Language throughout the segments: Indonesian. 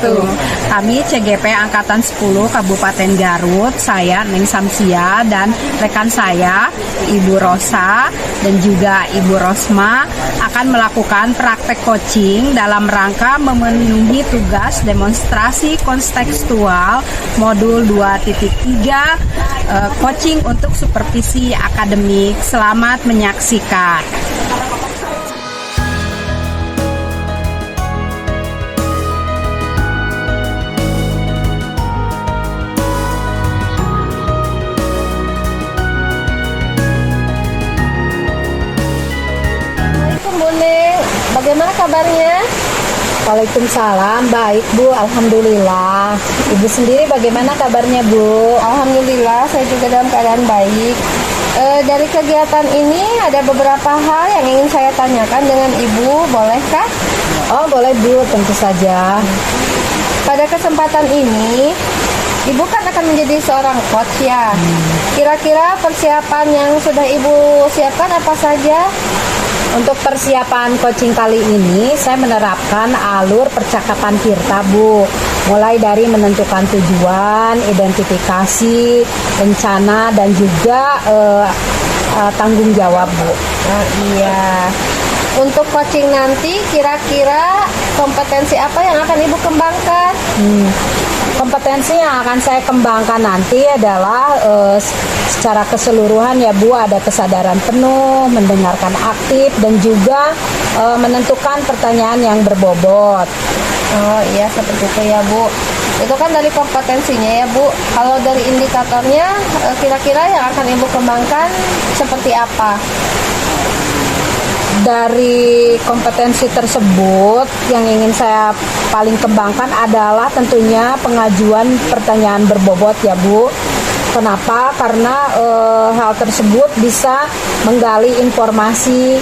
wabarakatuh. Kami CGP Angkatan 10 Kabupaten Garut, saya Neng Samsia dan rekan saya Ibu Rosa dan juga Ibu Rosma akan melakukan praktek coaching dalam rangka memenuhi tugas demonstrasi kontekstual modul 2.3 coaching untuk supervisi akademik. Selamat menyaksikan. Bagaimana kabarnya? Waalaikumsalam, baik Bu, Alhamdulillah. Ibu sendiri bagaimana kabarnya Bu? Alhamdulillah, saya juga dalam keadaan baik. Dari kegiatan ini ada beberapa hal yang ingin saya tanyakan dengan Ibu, bolehkah? Oh boleh Bu, tentu saja. Pada kesempatan ini, Ibu kan akan menjadi seorang coach ya. Kira-kira persiapan yang sudah Ibu siapkan apa saja? Untuk persiapan coaching kali ini, saya menerapkan alur percakapan Tirta Bu. Mulai dari menentukan tujuan, identifikasi, rencana, dan juga tanggung jawab Bu. Oh iya. Untuk coaching nanti, kira-kira kompetensi apa yang akan Ibu kembangkan? Kompetensi yang akan saya kembangkan nanti adalah secara keseluruhan ya Bu, ada kesadaran penuh, mendengarkan aktif, dan juga menentukan pertanyaan yang berbobot. Oh iya, seperti itu ya Bu. Itu kan dari kompetensinya ya Bu. Kalau dari indikatornya, kira-kira yang akan Ibu kembangkan seperti apa? Dari kompetensi tersebut yang ingin saya paling kembangkan adalah tentunya pengajuan pertanyaan berbobot ya Bu. Kenapa? Karena hal tersebut bisa menggali informasi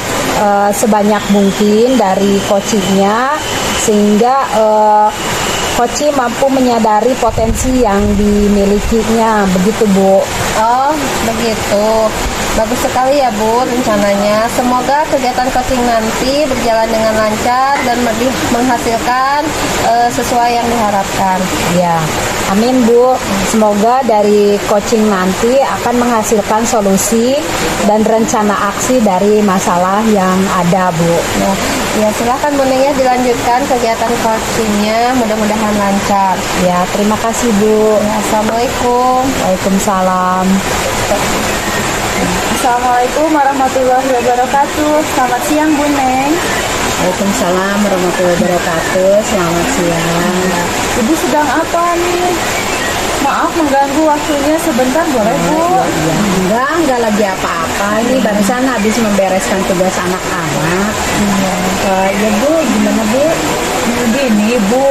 sebanyak mungkin dari coachingnya, sehingga coaching mampu menyadari potensi yang dimilikinya, begitu Bu. Oh, begitu. Bagus sekali ya Bu rencananya. Semoga kegiatan coaching nanti berjalan dengan lancar dan menghasilkan sesuai yang diharapkan. Ya, amin Bu. Semoga dari coaching nanti akan menghasilkan solusi dan rencana aksi dari masalah yang ada Bu. Ya silahkan Bu Neng ya, dilanjutkan kegiatan coachingnya, mudah-mudahan lancar. Ya, terima kasih Bu. Ya, Assalamualaikum. Waalaikumsalam. Assalamualaikum warahmatullahi wabarakatuh. Selamat siang Bu Neng. Waalaikumsalam warahmatullahi wabarakatuh. Selamat siang. Ibu sedang apa nih? Maaf mengganggu waktunya sebentar, boleh Bu? Iya, enggak lagi apa-apa. Ini barusan habis membereskan tugas anak-anak. Ya Bu, gimana Bu? Begini Bu,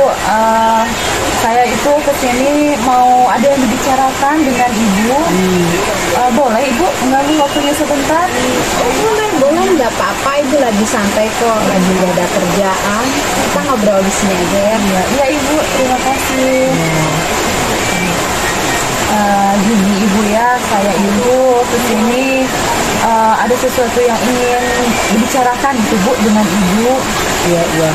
saya itu kesini mau ada yang dibicarakan dengan Ibu. Boleh Ibu mengganggu waktunya sebentar? Boleh, nggak apa-apa. Ibu lagi santai kok, lagi nggak ada kerjaan. Kita ngobrol di sini aja ya. Iya Ibu, terima kasih. Gini Ibu ya, saya Ibu kesini ada sesuatu yang ingin dibicarakan gitu Bu dengan Ibu. Iya.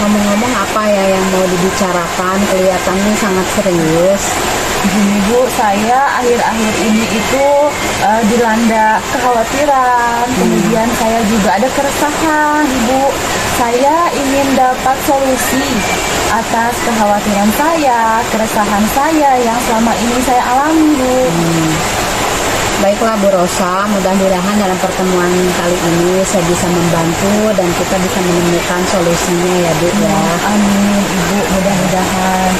Ngomong-ngomong apa ya yang mau dibicarakan? Kelihatannya sangat serius. Gini Bu, saya akhir-akhir ini itu dilanda kekhawatiran, kemudian saya juga ada keresahan Ibu. Saya ingin dapat solusi atas kekhawatiran saya, keresahan saya yang selama ini saya alami Bu. Baiklah Bu Rosa, mudah-mudahan dalam pertemuan kali ini saya bisa membantu dan kita bisa menemukan solusinya ya Bu ya. Amin Ibu, mudah-mudahan.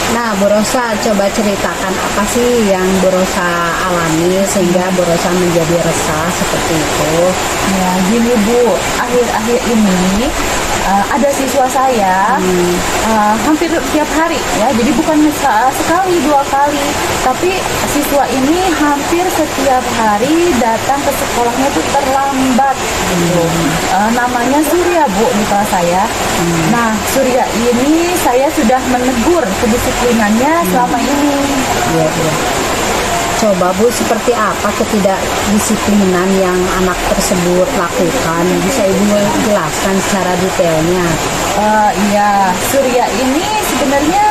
Nah Bu Rosa, coba ceritakan apa sih yang Bu Rosa alami sehingga Bu Rosa menjadi resah seperti itu. Ya gini Bu, akhir-akhir ini ada siswa saya hampir tiap hari ya, jadi bukan sekali dua kali, tapi siswa ini hampir setiap hari datang ke sekolahnya itu terlambat. Namanya Surya Bu di kelas saya. Nah Surya ini saya sudah menegur kedisiplinannya selama ini. Coba Bu, seperti apa ketidakdisiplinan yang anak tersebut lakukan? Bisa Ibu jelaskan secara detailnya? Iya, Surya ini sebenarnya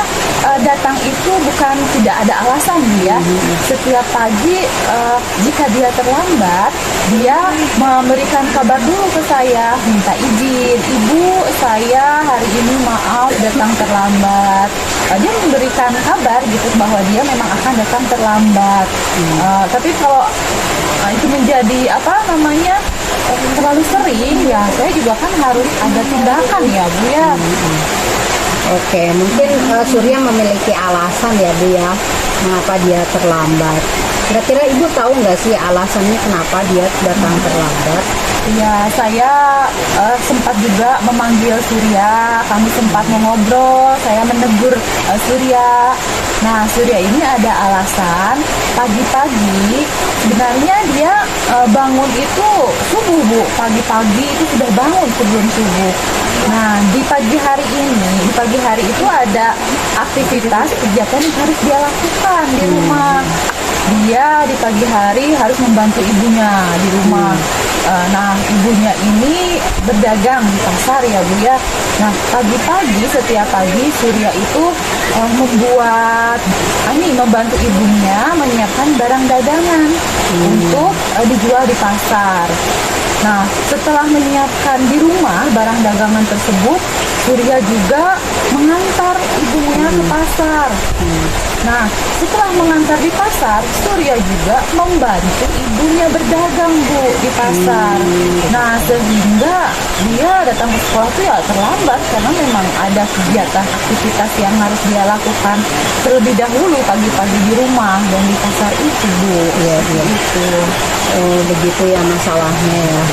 datang itu bukan tidak ada alasan ya. Setiap pagi jika dia terlambat, dia memberikan kabar dulu ke saya, minta izin, Ibu saya hari ini maaf datang terlambat. Dia memberikan kabar gitu bahwa dia memang akan datang terlambat. Tapi kalau itu menjadi terlalu sering ya, saya juga kan harus ada tindakan ya Bu ya. Oke, mungkin Surya memiliki alasan ya Bu ya, mengapa dia terlambat. Kira-kira Ibu tahu nggak sih alasannya kenapa dia datang terlambat? Ya, saya sempat juga memanggil Surya, kami sempat mengobrol, saya menegur Surya. Nah, Surya ini ada alasan, pagi-pagi sebenarnya dia bangun itu subuh Bu, pagi-pagi itu sudah bangun sebelum subuh. Nah, di pagi hari itu ada aktivitas kegiatan yang harus dia lakukan di rumah. Dia di pagi hari harus membantu ibunya di rumah. Nah, ibunya ini berdagang di pasar ya Bu ya. Nah, pagi-pagi setiap pagi Surya itu membantu ibunya menyiapkan barang dagangan untuk dijual di pasar. Nah, setelah menyiapkan di rumah barang dagangan tersebut, Surya juga mengantar ibunya ke pasar. Nah, setelah mengantar di pasar, Surya juga membantu ibunya berdagang Bu di pasar. Nah, sehingga dia datang ke sekolah itu ya terlambat karena memang ada kegiatan aktivitas yang harus dia lakukan terlebih dahulu pagi-pagi di rumah dan di pasar itu Bu. Iya. Itu. Oh, begitu ya masalahnya ya.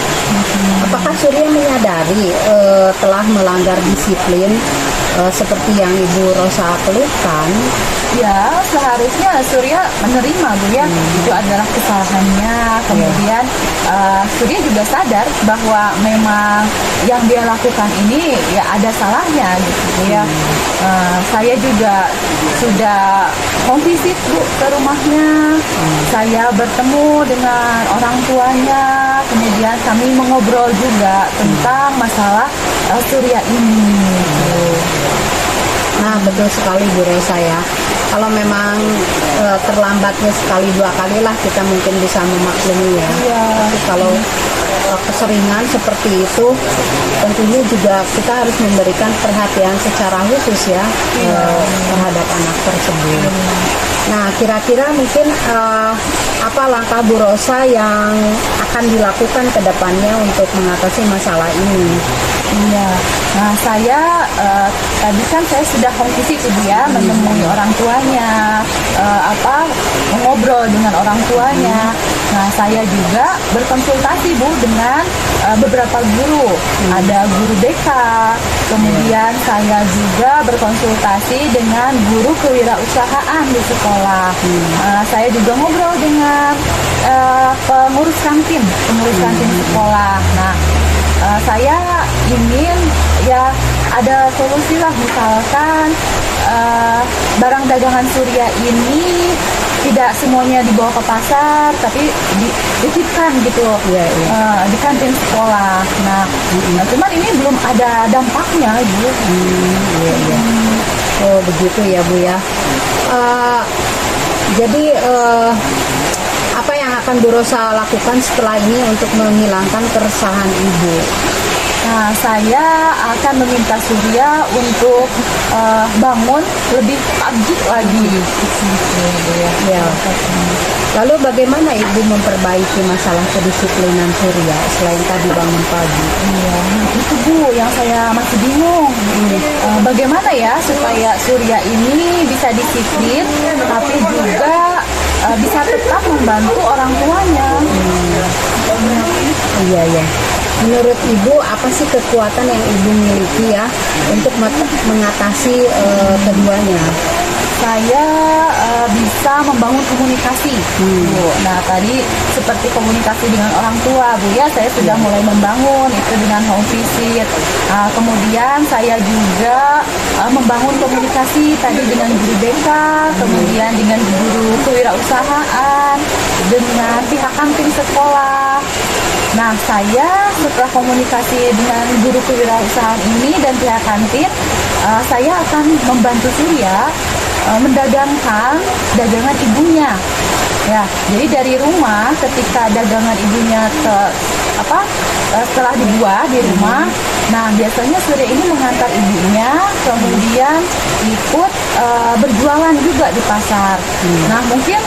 Apakah Surya menyadari telah melanggar disiplin seperti yang Ibu Rosa keluhkan? Ya, seharusnya Surya menerima Bu ya, itu adalah kesalahannya. Kemudian Surya juga sadar bahwa memang yang dia lakukan ini ya ada salahnya gitu ya. Saya juga sudah home visit Bu ke rumahnya. Saya bertemu dengan orang tuanya, kemudian kami mengobrol juga tentang masalah Surya ini. Nah, betul sekali Bu Rosa ya. Kalau memang terlambatnya sekali dua kali lah kita mungkin bisa memaklumi ya. Tapi kalau keseringan seperti itu, tentunya juga kita harus memberikan perhatian secara khusus ya terhadap anak tersebut. Nah, kira-kira mungkin apa langkah Bu Rosa yang akan dilakukan ke depannya untuk mengatasi masalah ini? Iya, nah saya tadi kan saya sudah home visit Bu ya, menemui orang tuanya, mengobrol dengan orang tuanya. Nah, saya juga berkonsultasi Bu dengan beberapa guru, ada guru BK, kemudian saya juga berkonsultasi dengan guru kewirausahaan di sekolah. Saya juga ngobrol dengan pengurus kantin sekolah. Nah, saya ingin ya ada solusi lah, misalkan barang dagangan Surya ini tidak semuanya dibawa ke pasar, tapi dititipkan gitu di kantin sekolah. Nah, cuman ini belum ada dampaknya Bu. Oh, begitu ya Bu ya. Jadi apa yang akan Bu Rosa lakukan setelah ini untuk menghilangkan keresahan Ibu? Nah, saya akan meminta Surya untuk bangun lebih pagi lagi. Ya. Lalu bagaimana Ibu memperbaiki masalah kedisiplinan Surya selain tadi bangun pagi? Iya, itu Bu yang saya masih bingung. Bagaimana ya supaya Surya ini bisa disiplin, tapi juga bisa tetap membantu orang tuanya. Iya. Menurut Ibu, apa sih kekuatan yang Ibu miliki ya untuk mengatasi keduanya? Saya bisa bisa membangun komunikasi. Bu. Nah, tadi seperti komunikasi dengan orang tua, Bu ya, saya sudah mulai membangun itu dengan home visit. Kemudian saya juga membangun komunikasi tadi dengan guru BK, kemudian dengan guru kewirausahaan, dengan pihak kantin sekolah. Nah, saya setelah komunikasi dengan guru kewirausahaan ini dan pihak kantin, saya akan membantu Surya mendagangkan dagangan ibunya. Ya, jadi dari rumah ketika dagangan ibunya setelah dibuat di rumah, nah biasanya Surya ini mengantar ibunya, kemudian ikut berjualan juga di pasar. Nah, mungkin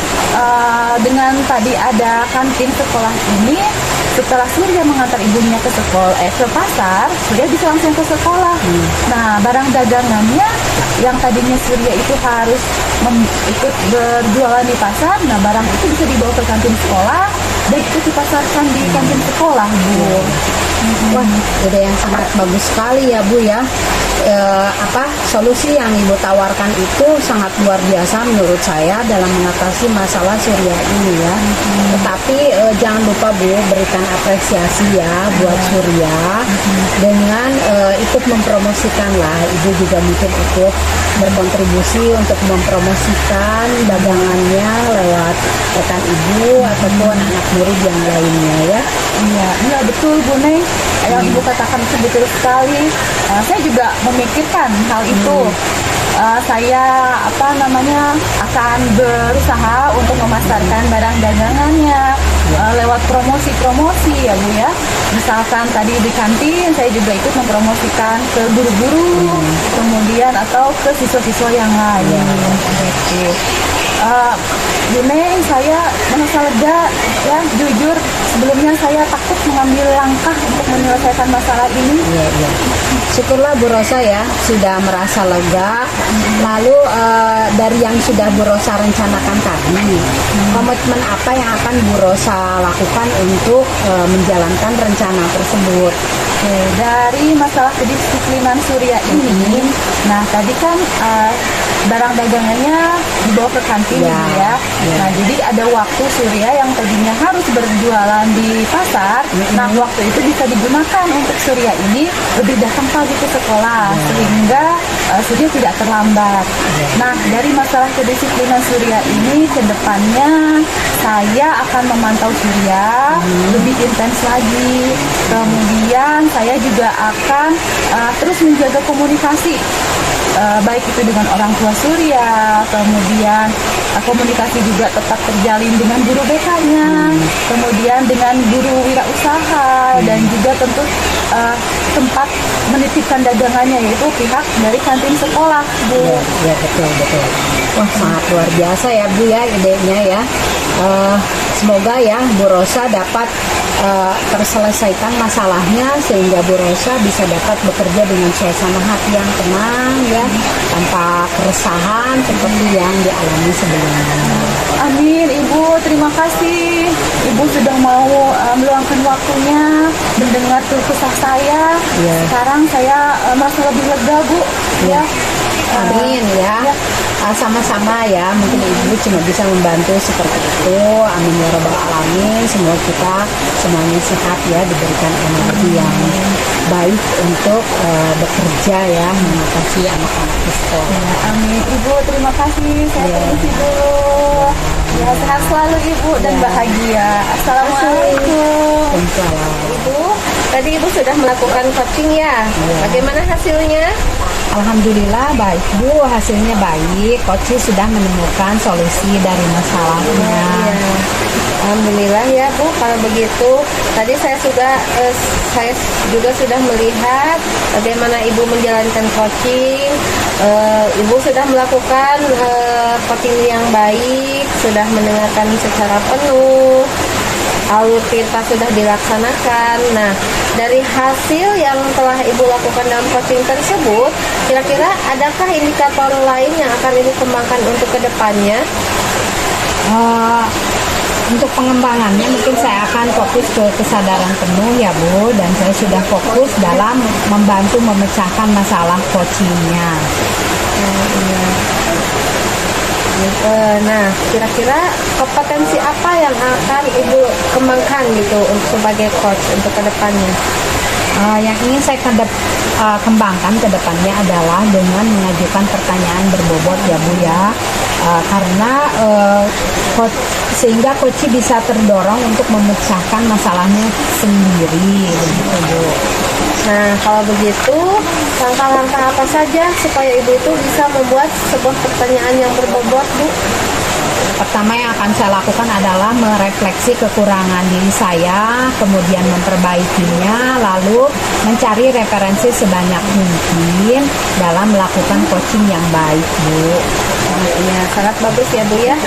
dengan tadi ada kantin sekolah ini, setelah Surya mengantar ibunya ke pasar, Surya bisa langsung ke sekolah. Nah, barang dagangannya yang tadinya Surya itu harus ikut berjualan di pasar, nah barang itu bisa dibawa ke kantin sekolah dan itu dipasarkan di kantin sekolah, Bu. Wah, ide yang sangat bagus sekali ya Bu ya. Solusi yang Ibu tawarkan itu sangat luar biasa menurut saya dalam mengatasi masalah Surya ini ya. Tetapi jangan lupa Bu, berikan apresiasi ya buat Surya dengan ikut mempromosikan lah. Ibu juga mungkin ikut berkontribusi untuk mempromosikan dagangannya lewat rekan Ibu ataupun anak murid yang lainnya ya. Iya betul Bu Neng. Yang Ibu katakan itu betul sekali. Saya juga memikirkan hal itu. Saya akan berusaha untuk memasarkan barang dagangannya lewat promosi ya Bu ya. Misalkan tadi di kantin saya juga ikut mempromosikan ke guru-guru, kemudian atau ke siswa-siswa yang lain. Bu Neng, saya merasa lega ya, jujur sebelumnya saya takut mengambil langkah untuk menyelesaikan masalah ini. Syukurlah Bu Rosa ya sudah merasa lega. Lalu dari yang sudah Bu Rosa rencanakan tadi, komitmen apa yang akan Bu Rosa lakukan untuk menjalankan rencana tersebut? Dari masalah kedisiplinan Surya ini, nah tadi kan barang dagangannya dibawa ke kantin ya. Nah, jadi ada waktu Surya yang tadinya harus berjualan di pasar, nah waktu itu bisa digunakan untuk Surya ini lebih datang pagi ke sekolah sehingga Surya tidak terlambat. Nah, dari masalah kedisiplinan Surya ini ke depannya saya akan memantau Surya lebih intens lagi. Kemudian saya juga akan terus menjaga komunikasi baik itu dengan orang tua Surya, kemudian komunikasi juga tetap terjalin dengan guru BK-nya, kemudian dengan guru wirausaha dan juga tentu tempat menitipkan dagangannya yaitu pihak dari kantin sekolah, Bu. Ya betul. Wah, sangat luar biasa ya Bu ya idenya ya. Semoga ya Bu Rosa dapat terselesaikan masalahnya sehingga Bu Rosa bisa dapat bekerja dengan suasana hati yang tenang ya, tanpa keresahan seperti yang dialami sebelumnya. Amin, Ibu, terima kasih. Ibu sudah mau meluangkan waktunya mendengar keluh kesah saya. Sekarang saya merasa lebih lega, Bu. Amin ya. Sama-sama ya, mungkin Ibu cuma bisa membantu seperti itu. Amin ya rabbal alamin. Semoga kita semuanya sehat ya, diberikan energi yang baik untuk bekerja ya, mengatasi anak-anak di sekolah. Amin, Ibu, terima kasih. Saya permisi dulu. Ya, sehat selalu Ibu dan bahagia. Assalamualaikum. Ibu, tadi Ibu sudah melakukan coaching ya. Bagaimana hasilnya? Alhamdulillah baik Bu, hasilnya baik. Coach sudah menemukan solusi dari masalahnya. Alhamdulillah ya Bu, kalau begitu tadi saya juga sudah melihat bagaimana Ibu menjalankan coaching. Ibu sudah melakukan coaching yang baik, sudah mendengarkan secara penuh. Alur Tirta sudah dilaksanakan. Nah, dari hasil yang telah Ibu lakukan dalam coaching tersebut, kira-kira adakah indikator lain yang akan Ibu kembangkan untuk kedepannya? Untuk pengembangannya mungkin saya akan fokus ke kesadaran penuh ya Bu, dan saya sudah fokus dalam membantu memecahkan masalah coachingnya. Nah, kira-kira kompetensi apa yang akan Ibu kembangkan gitu untuk sebagai coach untuk kedepannya? Yang ingin saya kembangkan ke depannya adalah dengan mengajukan pertanyaan berbobot ya Bu ya. Karena sehingga coach bisa terdorong untuk memecahkan masalahnya sendiri begitu Bu. Nah, kalau begitu, langkah-langkah apa saja supaya Ibu itu bisa membuat sebuah pertanyaan yang berbobot, Bu? Pertama yang akan saya lakukan adalah merefleksi kekurangan diri saya, kemudian memperbaikinya, lalu mencari referensi sebanyak mungkin dalam melakukan coaching yang baik, Bu. Iya, sangat bagus ya Bu ya.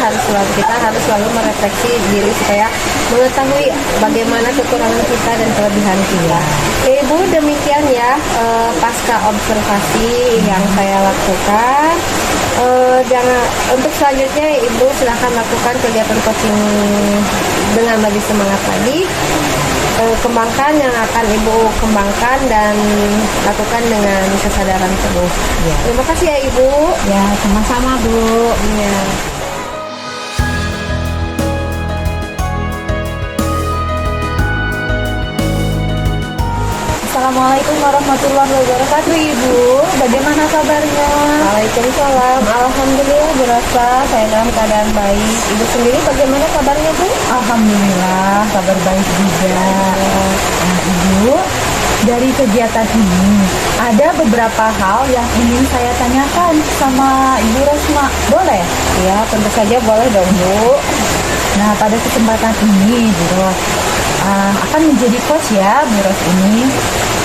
Kita harus selalu merefleksi diri supaya mengetahui bagaimana kekurangan kita dan kelebihan kita. Oke Bu, demikian ya pasca observasi yang saya lakukan. Untuk selanjutnya Ibu silahkan lakukan kegiatan coaching dengan lebih semangat lagi. Kembangkan yang akan Ibu kembangkan dan lakukan dengan kesadaran penuh. Ya. Terima kasih ya Ibu. Ya, sama-sama Bu. Iya. Assalamualaikum warahmatullahi wabarakatuh Ibu. Bagaimana kabarnya? Waalaikumsalam. Alhamdulillah Bu Rosa, saya dalam keadaan baik. Ibu sendiri bagaimana kabarnya Bu? Alhamdulillah kabar baik juga. Nah Ibu, dari kegiatan ini ada beberapa hal yang ingin saya tanyakan sama Ibu Rosma. Boleh? Ya, tentu saja boleh dong Bu. Nah pada kesempatan ini Bu Ros akan menjadi coach ya Bu Ros ini.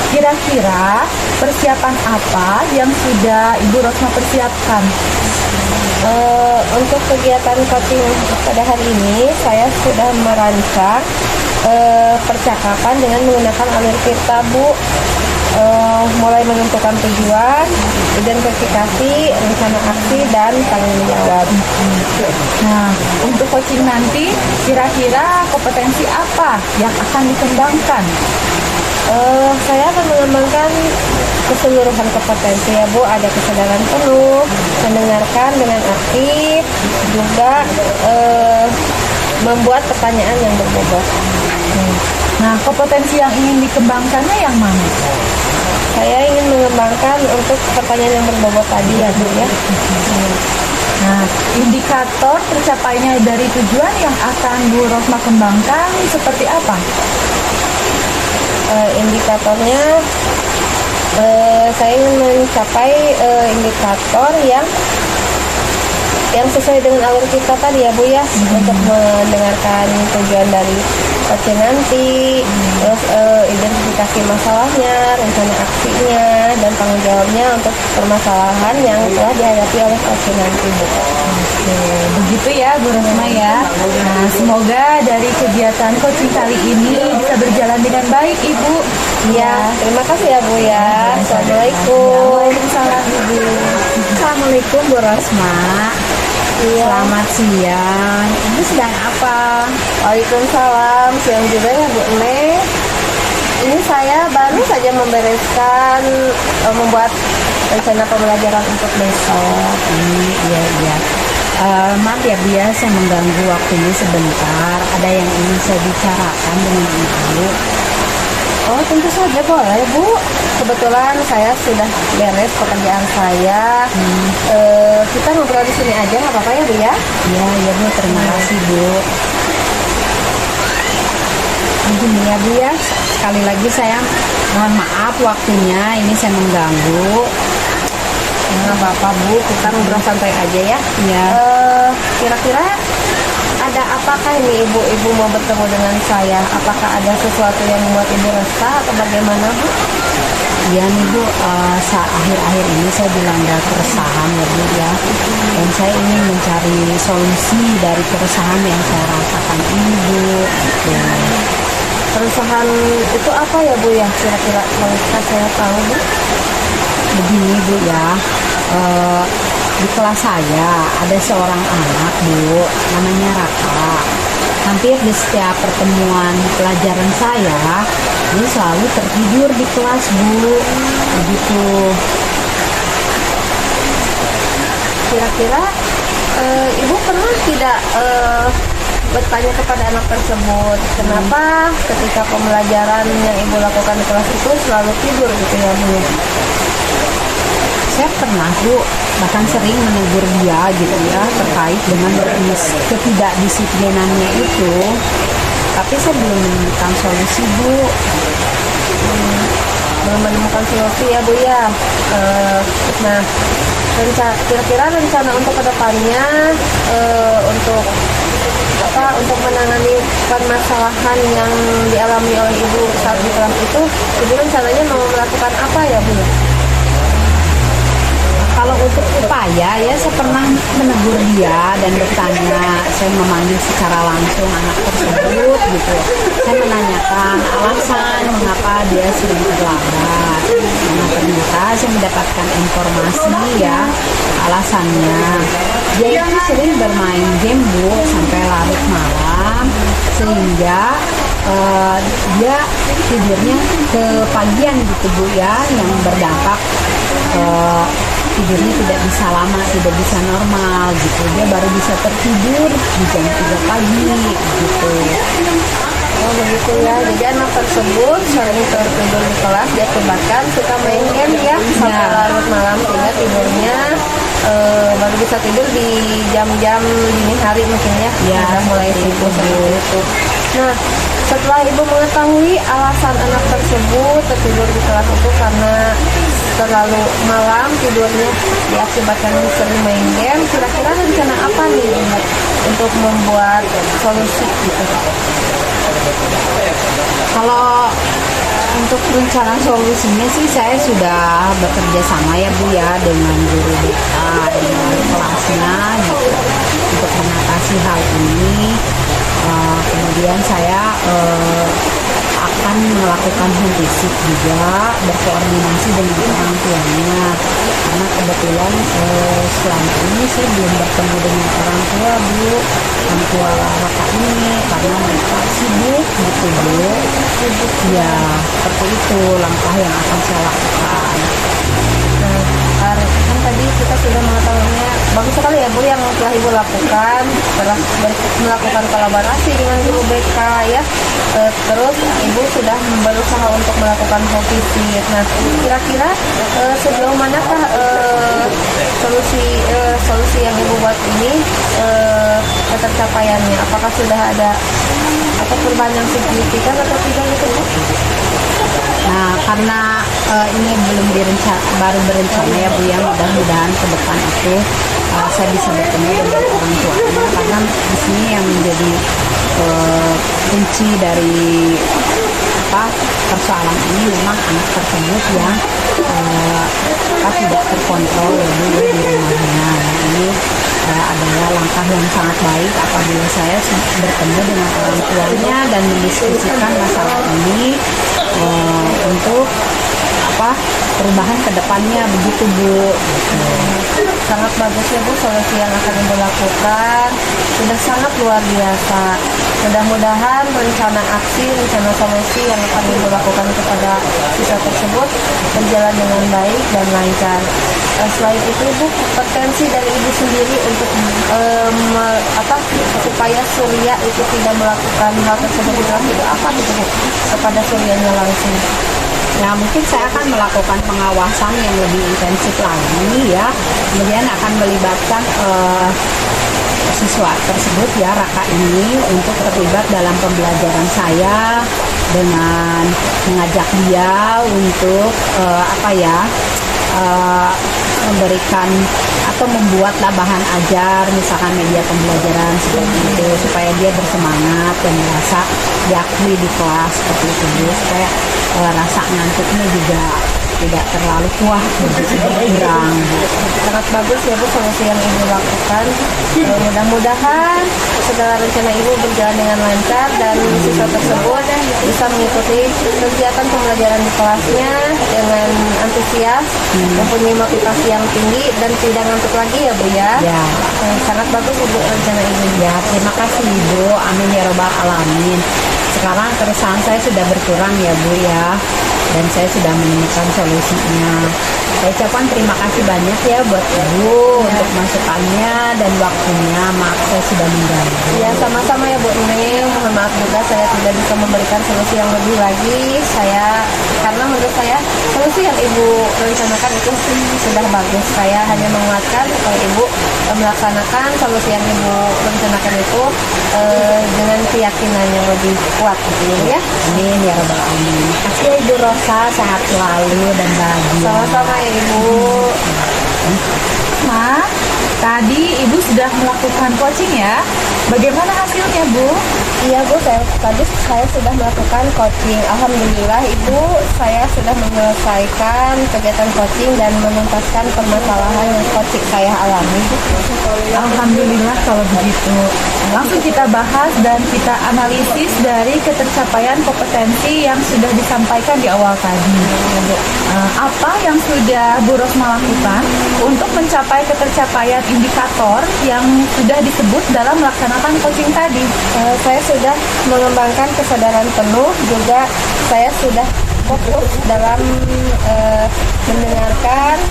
Kira-kira persiapan apa yang sudah Ibu Rosma persiapkan? Untuk kegiatan coaching pada hari ini saya sudah merancang percakapan dengan menggunakan alur Tirta Bu. Mulai menentukan tujuan, identifikasi, rencana aksi, dan tanggung jawab. Nah, untuk coaching nanti kira-kira kompetensi apa yang akan dikembangkan? Saya akan mengembangkan keseluruhan kompetensi ya Bu. Ada kesadaran penuh, mendengarkan dengan aktif, juga membuat pertanyaan yang berbobot. Nah, kompetensi yang ingin dikembangkannya yang mana? Saya ingin mengembangkan untuk pertanyaan yang berbobot tadi ya Bu ya. Nah, indikator tercapainya dari tujuan yang akan Bu Rosma kembangkan seperti apa? Indikatornya saya ingin mencapai indikator yang sesuai dengan alur kita tadi ya Bu ya, untuk mendengarkan tujuan dari coaching nanti, terus identifikasi masalahnya, rencana aksinya, dan tanggung jawabnya untuk permasalahan yang telah dihadapi oleh coaching nanti Bu. Oke, begitu ya Bu Rosma ya. Nah, semoga dari kegiatan coaching kali ini bisa berjalan dengan baik Ibu. Ya, terima kasih ya Bu ya. Assalamualaikum. Waalaikumsalam Ibu. Assalamualaikum Bu Rosma. Iya. Selamat siang. Ibu sedang apa? Waalaikumsalam. Siang juga ya Bu Neng. Ini saya baru saja membereskan membuat rencana pembelajaran untuk besok. Iya. Maaf ya Bu ya, saya mengganggu waktunya sebentar. Ada yang ingin saya bicarakan dengan Ibu. Oh, tentu saja boleh Bu. Kebetulan saya sudah beres pekerjaan saya. Kita ngobrol di sini aja, nggak apa-apa ya Bu ya? Iya Bu, terima kasih Bu. Begini ya Bu ya, sekali lagi saya mohon maaf waktunya, ini saya mengganggu. Nggak apa-apa Bu, kita ngobrol santai aja ya. Ya. Kira-kira ada apakah ini Ibu mau bertemu dengan saya? Apakah ada sesuatu yang membuat Ibu resah atau bagaimana Bu? Iya nih Bu, akhir-akhir ini saya dilanda keresahan ya Bu ya. Dan saya ingin mencari solusi dari keresahan yang saya rasakan ini Bu. Ya. Keresahan itu apa ya Bu ya? Kira-kira kalau bisa saya tahu Bu? Begini Bu ya, di kelas saya ada seorang anak Bu, namanya Raka. Hampir di setiap pertemuan pelajaran saya, dia selalu tertidur di kelas Bu. Begitu. Kira-kira Ibu pernah tidak bertanya kepada anak tersebut, kenapa ketika pembelajaran yang ibu lakukan di kelas itu selalu tidur gitu ya Bu? Saya pernah Bu, bahkan sering menegur dia gitu ya terkait dengan ketidakdisiplinannya itu, tapi saya belum menemukan solusi Bu. Belum menemukan solusi ya Bu ya. Nah, kira-kira rencana untuk kedepannya untuk menangani permasalahan yang dialami oleh ibu saat di kelas itu, ibu rencananya mau melakukan apa ya Bu? Kalau untuk upaya ya saya pernah menegur dia dan bertanya, saya memanggil secara langsung anak tersebut gitu. Saya menanyakan alasan mengapa dia sering terlambat. Nah ternyata saya mendapatkan informasi ya alasannya. Dia itu sering bermain game Bu sampai larut malam sehingga dia tidurnya kepagian gitu Bu ya, yang berdampak tidurnya tidak bisa lama, tidak bisa normal gitu. Dia baru bisa tertidur di jam 3 pagi gitu. Oh begitu ya, jadi anak tersebut sering tertidur di kelas, diakibatkan suka main game ya sampai larut malam sehingga tidurnya baru bisa tidur di jam-jam dini hari mungkin ya, sudah mulai sibuk seperti itu. Nah, setelah ibu mengetahui alasan anak tersebut tertidur di kelas itu karena terlalu malam tidurnya diakibatkan sering main game, kira-kira rencana apa nih ibu untuk membuat solusi gitu? Kalau untuk rencana solusinya sih saya sudah bekerja sama ya Bu ya dengan guru BK, dengan kelasnya gitu untuk mengatasi hal ini. Kemudian saya akan melakukan home visit juga, berkoordinasi dengan orang tuanya karena kebetulan selama ini saya belum bertemu dengan orang tua Bu, orang tua Raka ini karena mereka sibuk gitu Bu. Ya seperti itu langkah yang akan saya lakukan. Nah, kan tadi kita sudah mengetahuinya, bagus sekali ya Bu yang telah ibu lakukan, telah melakukan kolaborasi dengan guru BK ya. Terus ibu sudah berusaha untuk melakukan home visit. Nah, kira-kira sejauh manakah solusi yang ibu buat ini tercapaiannya? Apakah sudah ada atau perubahan yang signifikan atau tidak gitu Bu? Nah karena ini baru berencana ya Bu ya, mudah-mudahan ke depan itu saya bisa bertemu dengan orang tuanya karena di sini yang menjadi kunci dari persoalan ini memang anak tersebut yang tidak terkontrol ya Bu ya, di rumahnya. Ini adalah langkah yang sangat baik apabila saya bertemu dengan orang tuanya dan mendiskusikan masalah ini untuk perubahan ke depannya begitu Bu. Sangat bagus ya Bu solusi yang akan ibu lakukan, sudah sangat luar biasa. Mudah-mudahan rencana solusi yang akan ibu lakukan kepada siswa tersebut berjalan dengan baik dan lancar. Selain itu Bu, potensi dari ibu sendiri untuk supaya Surya itu tidak melakukan hal tersebut di kelas itu apa gitu Bu kepada Suryanya langsung? Nah mungkin saya akan melakukan pengawasan yang lebih intensif lagi ya, kemudian akan melibatkan siswa tersebut ya Raka ini untuk terlibat dalam pembelajaran saya dengan mengajak dia untuk memberikan atau membuatlah bahan ajar, misalkan media pembelajaran seperti itu supaya dia bersemangat dan merasa diakui di kelas seperti itu Bu, supaya rasa ngantuknya juga tidak terlalu kuat begitu berkurang. Sangat bagus ya Bu solusi yang ibu lakukan. Mudah-mudahan segala rencana ibu berjalan dengan lancar dan siswa tersebut bisa mengikuti kegiatan pembelajaran di kelasnya dengan antusias, mempunyai motivasi yang tinggi dan tidak ngantuk lagi ya Bu ya. Sangat bagus ibu rencana ibu. Ya terima kasih Ibu, amin ya robbal alamin. Sekarang keresahan saya sudah berkurang ya Bu ya, dan saya sudah menemukan solusinya. Saya ucapkan terima kasih banyak ya buat Ibu untuk masukannya dan waktunya. Maaf saya sudah mengganggu. Ya, sama-sama ya Bu Neng. Mohon maaf juga saya tidak bisa memberikan solusi yang lebih lagi. Karena menurut saya solusi yang Ibu rencanakan itu sudah bagus. Saya hanya menguatkan supaya Ibu melaksanakan solusi yang Ibu rencanakan itu dengan keyakinan yang lebih kuat gitu ya. Amin ya rabbal alamin. Makasih ya Ibu Rosa, sehat selalu dan bahagia. Sama-sama ya Ibu. Ma, tadi Ibu sudah melakukan coaching ya. Bagaimana hasilnya, Bu? Iya Bu, tadi saya sudah melakukan coaching. Alhamdulillah Ibu, saya sudah menyelesaikan kegiatan coaching dan menuntaskan permasalahan yang coaching saya alami. Alhamdulillah kalau begitu. Langsung kita bahas dan kita analisis dari ketercapaian kompetensi yang sudah disampaikan di awal tadi. Apa yang sudah Bu Rosma lakukan untuk mencapai ketercapaian indikator yang sudah disebut dalam melaksanakan coaching tadi? Saya sudah mengembangkan kesadaran penuh, juga saya sudah fokus dalam mendengarkan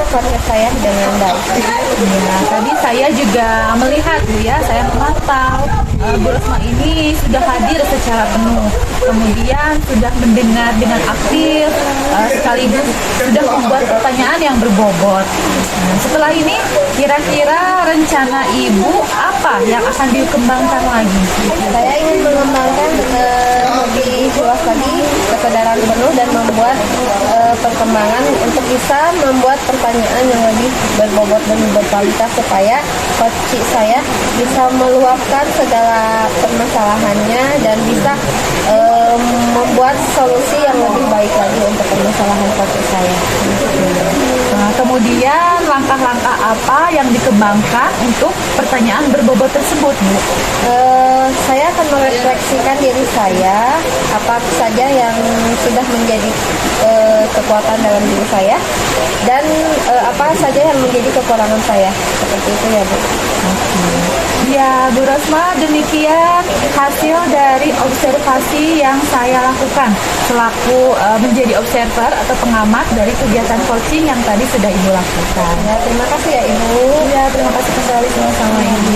proses saya dengan baik. Ya, tadi saya juga melihat Bu ya, saya memantau Bu Rosma ini sudah hadir secara penuh, kemudian sudah mendengar dengan aktif, sekaligus sudah membuat pertanyaan yang berbobot. Nah, setelah ini kira-kira rencana Ibu apa yang akan dikembangkan lagi? Saya ingin mengembangkan lebih luas lagi kesadaran penuh dan membuat perkembangan untuk bisa membuat pertanyaan yang lebih berbobot dan berkualitas supaya coach saya bisa meluapkan segala permasalahannya dan bisa membuat solusi yang lebih baik lagi untuk permasalahan coach saya. Nah, kemudian langkah-langkah apa yang dikembangkan untuk pertanyaan berbobot tersebut, Bu? Saya akan merefleksikan diri saya, apa saja yang sudah menjadi kekuatan dalam diri saya, dan apa saja yang menjadi kekurangan saya. Seperti itu ya Bu. Ya, Bu Rosma, demikian hasil dari observasi yang saya lakukan selaku menjadi observer atau pengamat dari kegiatan coaching yang tadi sudah Ibu lakukan. Ya, terima kasih ya Ibu. Ya, terima kasih sekali sama-sama Ibu.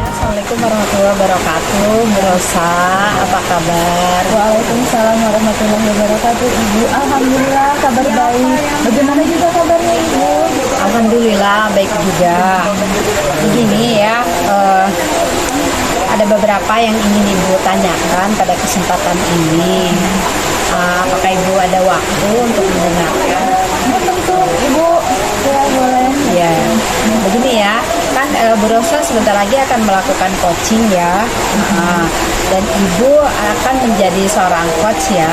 Assalamualaikum warahmatullahi wabarakatuh. Bu Rosa, apa kabar? Waalaikumsalam warahmatullahi wabarakatuh Ibu. Alhamdulillah kabar baik. Bagaimana juga kabarnya Ibu? Alhamdulillah baik juga. Begini ya, ada beberapa yang ingin Ibu tanyakan pada kesempatan ini. Apakah Ibu ada waktu untuk mendengarkan? Tentu Ibu, ya boleh. Ya, begini ya, kan Bu Rosa sebentar lagi akan melakukan coaching ya, dan Ibu akan menjadi seorang coach ya.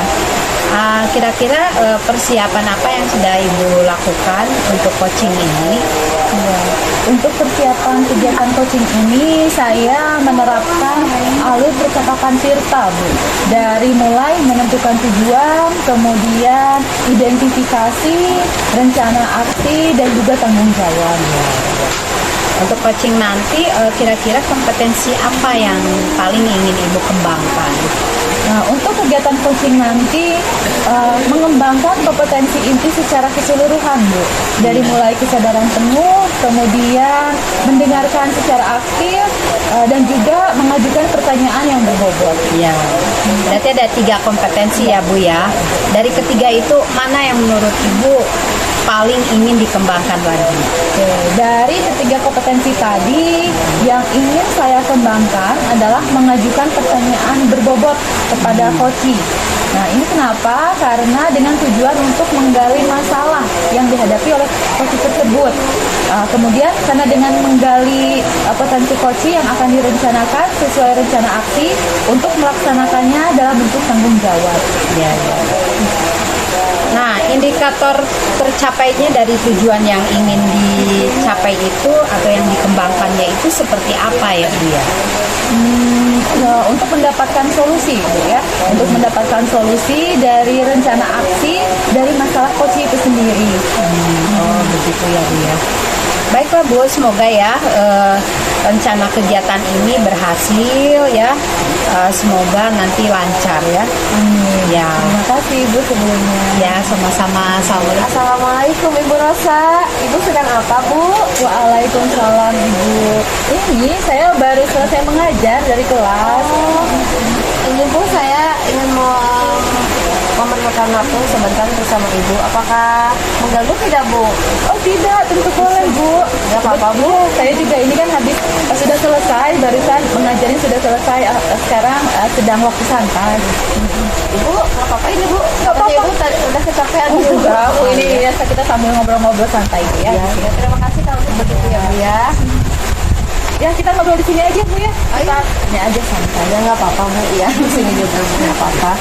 Kira-kira persiapan apa yang sudah Ibu lakukan untuk coaching ini? Ya, untuk persiapan kegiatan coaching ini saya menerapkan alur percakapan Tirta, Bu. Dari mulai menentukan tujuan, kemudian identifikasi, rencana aksi, dan juga tanggung jawab. Untuk coaching nanti kira-kira kompetensi apa yang paling ingin Ibu kembangkan? Nah, untuk kegiatan coaching nanti mengembangkan kompetensi inti secara keseluruhan, Bu. Dari mulai kesadaran penuh, kemudian mendengarkan secara aktif, dan juga mengajukan pertanyaan yang berbobot. Ya, berarti ada 3 kompetensi ya Bu ya. Dari ketiga itu mana yang menurut Ibu paling ingin dikembangkan lagi? Oke, dari ketiga kompetensi tadi, yang ingin saya kembangkan adalah mengajukan pertanyaan berbobot kepada coachee. Nah, ini kenapa? Karena dengan tujuan untuk menggali masalah yang dihadapi oleh coachee tersebut. Kemudian, karena dengan menggali potensi coachee yang akan direncanakan sesuai rencana aksi untuk melaksanakannya dalam bentuk tanggung jawab. Ya, ya. Nah, indikator tercapainya dari tujuan yang ingin dicapai itu atau yang dikembangkannya itu seperti apa ya Bu ya? Untuk mendapatkan solusi, Bu ya. Untuk mendapatkan solusi dari rencana aksi dari masalah coaching itu sendiri. Oh, begitu ya Bu ya. Baiklah Bu, semoga ya rencana kegiatan ini berhasil ya. Semoga nanti lancar ya. Ya. Terima kasih Ibu sebelumnya. Ya, sama-sama. Assalamualaikum Ibu Rosa. Ibu sedang apa Bu? Waalaikumsalam Ibu. Ini saya baru selesai mengajar dari kelas. Ini Bu, saya ingin memerlukan waktu sebentar bersama Ibu. Apakah mengganggu tidak Bu? Oh tidak, tentu boleh Bu. Nggak apa-apa Bu. Saya juga ini kan habis sudah selesai, barusan mengajarnya sudah selesai. Sekarang sedang waktu santai. Ibu, nggak apa-apa ini Bu. Nggak apa-apa. Ibu tadi udah kecapean Oh, Bu. enggak, Bu, ini biasa kita sambil ngobrol-ngobrol santai Bu ya. Ya, terima kasih kalau begitu ya Bu ya. Ya kita ngobrol di sini aja Bu ya. Kita ini aja santai. Ya nggak apa-apa Bu. Ya di sini juga Bu, nggak apa-apa.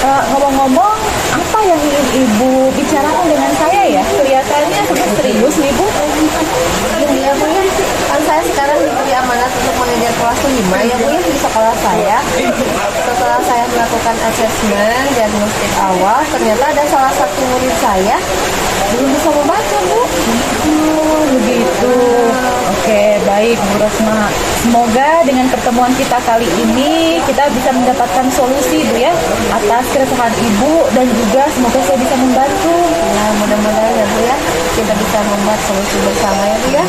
Ngomong-ngomong, apa yang ingin Ibu bicarakan dengan saya ya? Kelihatannya sangat serius nih Bu. Gini ya Bu ya, kan saya sekarang diberi amanat untuk mengajar kelas 5 ya Bu ya di sekolah saya. Setelah saya melakukan asesmen diagnostik awal, ternyata ada salah satu murid saya belum bisa membaca Bu. Begitu. Oke, baik Bu Rosma. Semoga dengan pertemuan kita kali ini kita bisa mendapatkan solusi Bu ya atas keresahan Ibu, dan juga semoga saya bisa membantu. Ya mudah-mudahan ya Bu ya, kita bisa membuat solusi bersama ya Bu ya.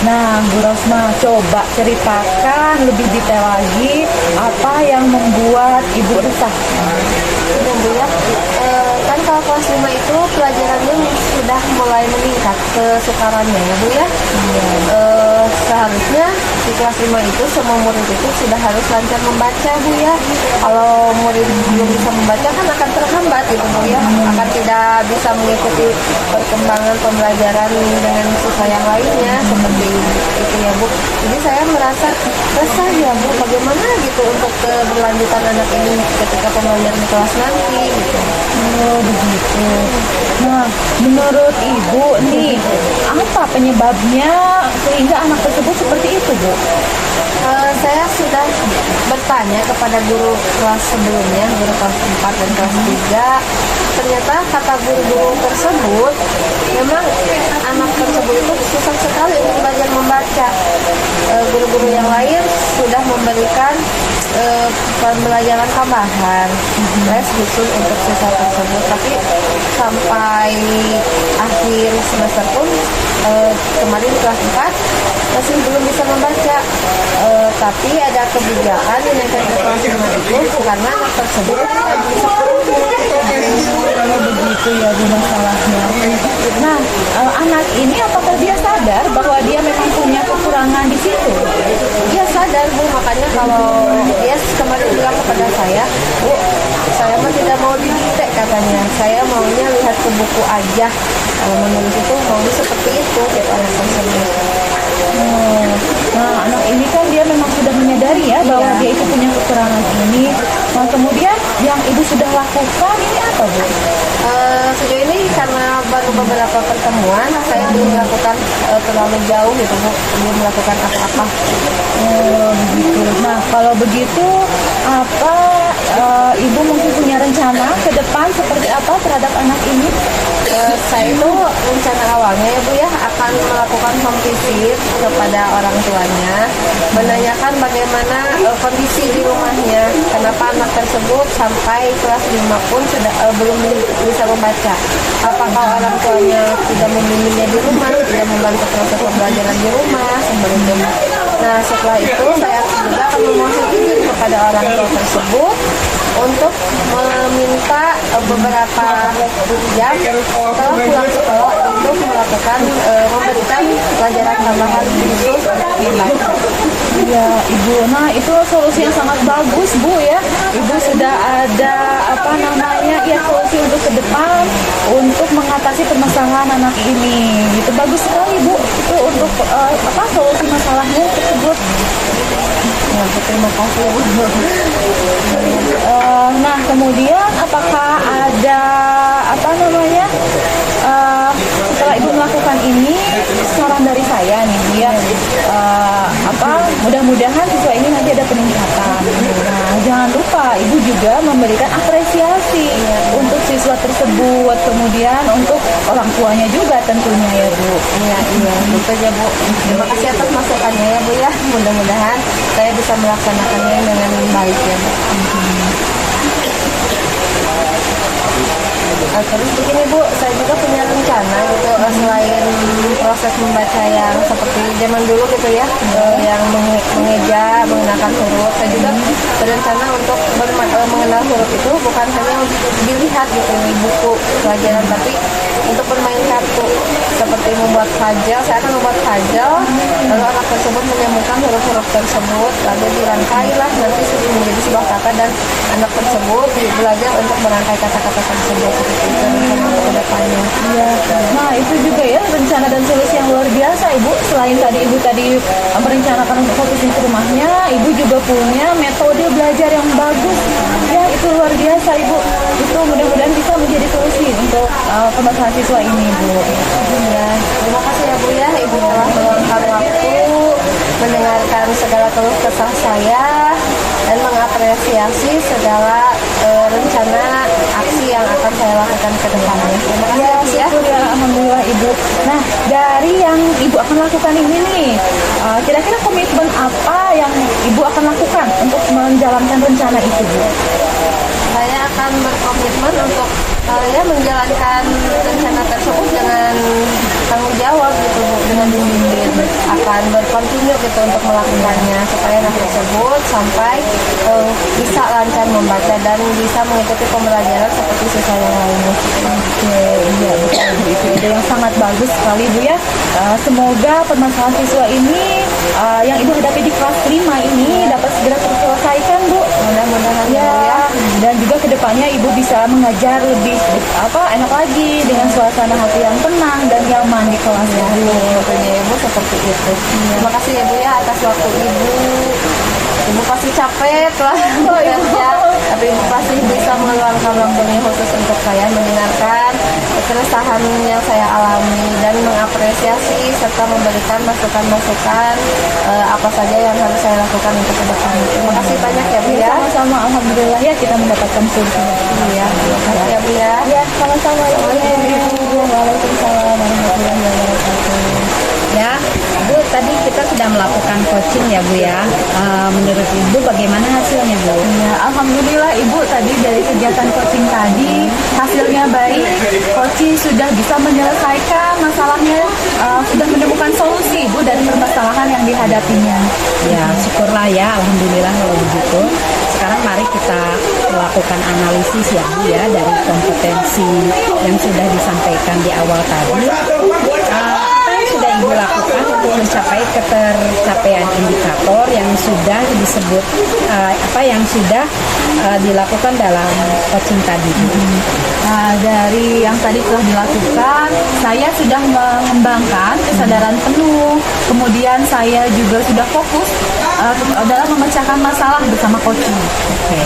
Nah, Bu Rosma, coba ceritakan lebih detail lagi apa yang membuat Ibu resah. Ini Bu ya, kan kalau kelas 5 itu pelajarannya sudah mulai meningkat kesukarannya ya Bu ya. Seharusnya di kelas 5 itu semua murid itu sudah harus lancar membaca Bu ya. Kalau murid belum bisa membaca kan akan terhambat gitu Bu ya, akan tidak bisa mengikuti perkembangan pembelajaran dengan siswa yang lainnya seperti itu ya Bu. Jadi saya merasa resah ya Bu, bagaimana gitu untuk keberlanjutan anak ini ketika pembelajaran di kelas nanti gitu. Oh, begitu. Nah, menurut Ibu nih, apa penyebabnya sehingga anak tersebut seperti itu, Bu? Saya sudah bertanya kepada guru kelas sebelumnya, guru kelas 4 dan kelas 3. Ternyata kata guru-guru tersebut, memang anak tersebut itu susah sekali untuk belajar membaca. Guru-guru yang lain sudah memberikan pembelajaran tambahan, les khusus untuk siswa tersebut. Tapi sampai akhir semester pun kemarin kelas 4 masih belum bisa membaca. Tapi ada kebijakan dinaikkan ke kelas 5 itu karena anak tersebut tidak bisa Begitu ya Bu masalahnya. Nah, anak ini apakah dia sadar bahwa dia memang punya kekurangan di situ? Dia sadar Bu, makanya kalau dia kemarin bilang kepada saya, Bu, saya mah tidak mau didikte katanya, saya maunya lihat ke buku aja. Kalau menulis itu maunya seperti itu gitu anak tersebut. Nah, anak ini kan dia memang sudah menyadari ya bahwa dia itu punya kekurangan ini. Nah, kemudian yang Ibu sudah lakukan ini apa Bu? Sejauh ini karena baru beberapa pertemuan, saya belum melakukan terlalu jauh gitu Bu, belum melakukan apa-apa. Begitu. Nah, kalau begitu apa Ibu mungkin punya rencana ke depan seperti apa terhadap anak ini? Saya itu rencana awalnya ya Bu ya akan melakukan home visit kepada orang tuanya, menanyakan bagaimana kondisi di rumahnya, kenapa anak tersebut sampai kelas 5 pun sudah belum bisa membaca. Apakah orang tuanya tidak membimbingnya di rumah, tidak membantu proses pembelajaran di rumah seperti itu. Nah, setelah itu saya juga akan memohon izin kepada orang tua tersebut untuk meminta beberapa jam setelah pulang sekolah untuk melakukan memberikan pelajaran tambahan khusus membaca. Ya Ibu, nah itu solusi yang sangat bagus Bu ya. Ibu sudah ada solusi untuk ke depan untuk mengatasi permasalahan anak ini. Itu bagus sekali Bu. Itu untuk solusi masalahnya tersebut. Ya, terima kasih Bu. Nah kemudian apakah ada setelah Ibu melakukan ini, saran dari saya nih Bu ya, mudah-mudahan siswa ini nanti ada peningkatan. Nah jangan lupa Ibu juga memberikan apresiasi untuk siswa tersebut, kemudian untuk orang tuanya juga tentunya ya Bu. Iya, betul ya Bu. Terima kasih atas masukannya ya Bu ya. Mudah-mudahan saya bisa melaksanakannya dengan baik ya Bu. Terus begini Bu, saya juga punya rencana gitu, selain proses membaca yang seperti zaman dulu gitu ya, yang mengeja, mengenakan huruf, saya juga berencana untuk mengenal huruf itu bukan hanya dilihat gitu di buku pelajaran, tapi untuk bermain kartu seperti membuat puzzle. Saya akan membuat puzzle, lalu anak tersebut menyambungkan huruf-huruf tersebut, lalu dirangkai lah nanti menjadi sebuah kata, dan anak tersebut belajar untuk merangkai kata-kata tersebut. Seperti itu rencana ke depannya. Iya. Nah itu juga ya rencana dan solusi yang luar biasa Ibu. Selain tadi Ibu merencanakan untuk fokusin ke rumahnya, Ibu juga punya metode belajar yang bagus. Ya itu luar biasa Ibu. Itu mudah-mudahan bisa menjadi solusi untuk pembahasan siswa ini Bu. Ya, terima kasih ya Bu ya, Ibu telah meluangkan waktu mendengarkan segala keluh kesah saya dan mengapresiasi segala rencana aksi yang akan saya lakukan ke depannya. Terima kasih ya Bu ya. Ya, alhamdulillah Ibu. Nah, dari yang Ibu akan lakukan ini nih, kira-kira komitmen apa yang Ibu akan lakukan untuk menjalankan rencana itu Bu? Saya akan berkomitmen untuk menjalankan rencana tersebut dengan tanggung jawab gitu Bu, dengan disiplin, akan berkontinu gitu untuk melakukannya supaya anak tersebut sampai bisa lancar membaca dan bisa mengikuti pembelajaran seperti siswa yang lainnya. Oke, iya betul Bu. Itu ide yang sangat bagus sekali Bu ya. Semoga permasalahan siswa ini yang Ibu hadapi di kelas 5 ini dapat segera terselesaikan Bu. Mudah-mudahan Ya, dan juga kedepannya Ibu bisa mengajar lebih enak lagi dengan suasana hati yang tenang dan nyaman di kelas ya. Tentunya Ibu seperti itu. Terima kasih ya Bu ya atas waktu Ibu. Ibu pasti capek lah bekerja, tapi Ibu pasti bisa meluangkan waktunya khusus untuk saya mendengarkan keresahan yang saya alami dan mengapresiasi serta memberikan masukan-masukan apa saja yang harus saya lakukan untuk ke depan. Terima kasih banyak ya Bu ya. Sama-sama, alhamdulillah ya kita mendapatkan solusi. Iya, terima kasih ya Bu ya. Ya, sama-sama ya Bu. Waalaikumsalam warahmatullahi wabarakatuh. Ya, Bu, tadi kita sudah melakukan coaching ya Bu ya. Menurut Ibu bagaimana hasilnya Bu? Ya, alhamdulillah Ibu tadi dari kegiatan coaching tadi hasilnya baik. Coaching sudah bisa menyelesaikan masalahnya, sudah menemukan solusi Ibu dari permasalahan yang dihadapinya. Ya, syukurlah ya, alhamdulillah kalau begitu. Sekarang mari kita melakukan analisis ya Bu ya dari kompetensi yang sudah disampaikan di awal tadi. Apa yang sudah Ibu lakukan untuk mencapai ketercapaian indikator yang sudah disebut yang sudah dilakukan dalam coaching tadi Bu? Nah, dari yang tadi telah dilakukan, saya sudah mengembangkan kesadaran penuh. Kemudian saya juga sudah fokus dalam memecahkan masalah bersama coaching. Oke.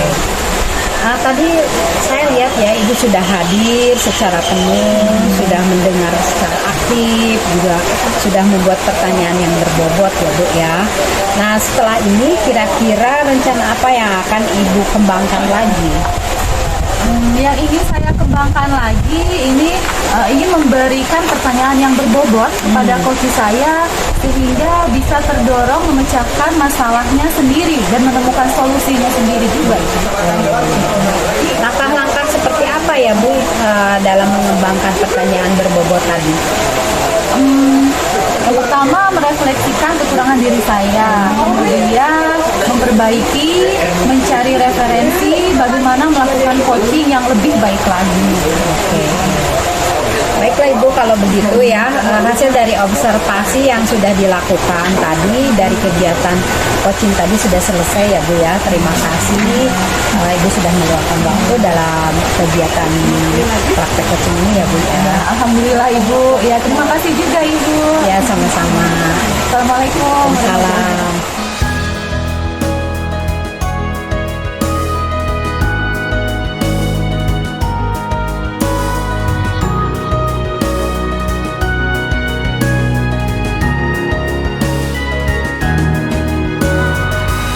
Tadi saya lihat ya Ibu sudah hadir secara penuh, sudah mendengar secara aktif, juga sudah membuat pertanyaan yang berbobot ya Bu ya. Nah setelah ini kira-kira rencana apa yang akan Ibu kembangkan lagi? Yang ingin saya kembangkan lagi ini ingin memberikan pertanyaan yang berbobot kepada coach saya sehingga bisa terdorong memecahkan masalahnya sendiri dan menemukan solusinya sendiri juga. Langkah-langkah seperti apa ya Bu dalam mengembangkan pertanyaan berbobot tadi? Yang pertama merefleksikan kekurangan diri saya, kemudian memperbaiki, mencari referensi bagaimana melakukan coaching yang lebih baik lagi. Oke. Baiklah Ibu kalau begitu ya, hasil dari observasi yang sudah dilakukan tadi dari kegiatan coaching tadi sudah selesai ya Bu ya. Terima kasih Ibu sudah meluangkan waktu dalam kegiatan praktek coaching ini ya Bu ya. Alhamdulillah Ibu, ya terima kasih juga Ibu. Ya sama-sama. Assalamualaikum. Salam.